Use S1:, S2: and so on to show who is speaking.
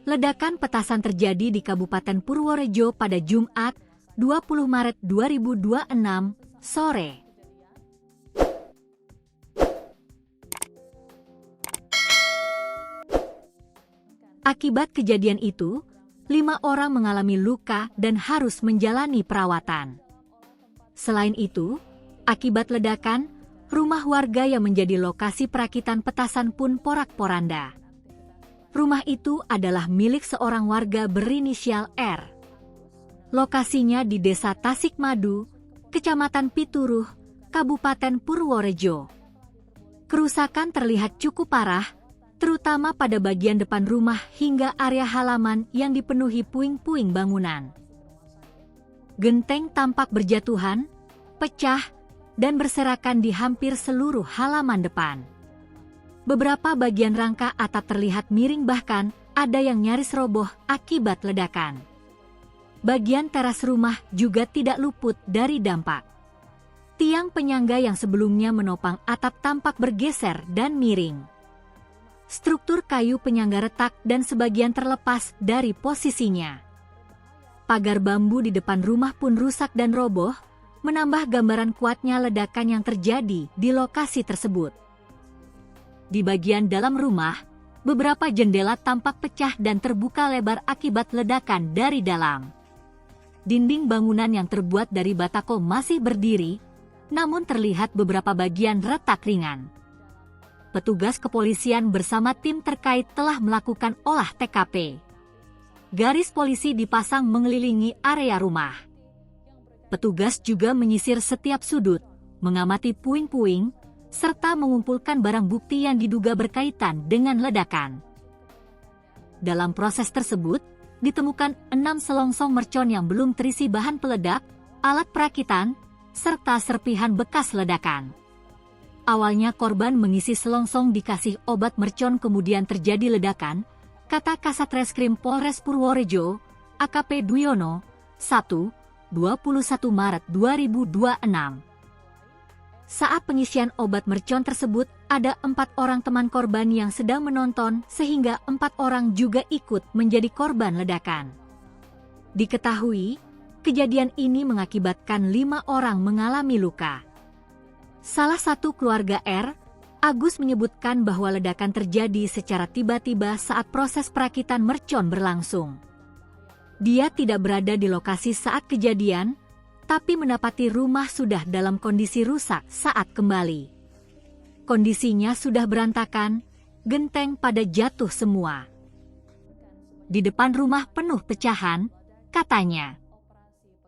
S1: Ledakan petasan terjadi di Kabupaten Purworejo pada Jumat, 20 Maret 2026, sore. Akibat kejadian itu, 5 orang mengalami luka dan harus menjalani perawatan. Selain itu, akibat ledakan, rumah warga yang menjadi lokasi perakitan petasan pun porak-poranda. Rumah itu adalah milik seorang warga berinisial R. Lokasinya di Desa Tasikmadu, Kecamatan Pituruh, Kabupaten Purworejo. Kerusakan terlihat cukup parah, terutama pada bagian depan rumah hingga area halaman yang dipenuhi puing-puing bangunan. Genteng tampak berjatuhan, pecah, dan berserakan di hampir seluruh halaman depan. Beberapa bagian rangka atap terlihat miring, bahkan ada yang nyaris roboh akibat ledakan. Bagian teras rumah juga tidak luput dari dampak. Tiang penyangga yang sebelumnya menopang atap tampak bergeser dan miring. Struktur kayu penyangga retak dan sebagian terlepas dari posisinya. Pagar bambu di depan rumah pun rusak dan roboh, menambah gambaran kuatnya ledakan yang terjadi di lokasi tersebut. Di bagian dalam rumah, beberapa jendela tampak pecah dan terbuka lebar akibat ledakan dari dalam. Dinding bangunan yang terbuat dari batako masih berdiri, namun terlihat beberapa bagian retak ringan. Petugas kepolisian bersama tim terkait telah melakukan olah TKP. Garis polisi dipasang mengelilingi area rumah. Petugas juga menyisir setiap sudut, mengamati puing-puing, serta mengumpulkan barang bukti yang diduga berkaitan dengan ledakan. Dalam proses tersebut, ditemukan 6 selongsong mercon yang belum terisi bahan peledak, alat perakitan, serta serpihan bekas ledakan. Awalnya korban mengisi selongsong dikasih obat mercon, kemudian terjadi ledakan, kata Kasat Reskrim Polres Purworejo, AKP Dwiono, 1, 21 Maret 2026. Saat pengisian obat mercon tersebut, ada 4 orang teman korban yang sedang menonton, sehingga 4 orang juga ikut menjadi korban ledakan. Diketahui, kejadian ini mengakibatkan 5 orang mengalami luka. Salah satu keluarga R, Agus, menyebutkan bahwa ledakan terjadi secara tiba-tiba saat proses perakitan mercon berlangsung. Dia tidak berada di lokasi saat kejadian, tapi mendapati rumah sudah dalam kondisi rusak saat kembali. Kondisinya sudah berantakan, genteng pada jatuh semua. Di depan rumah penuh pecahan, katanya.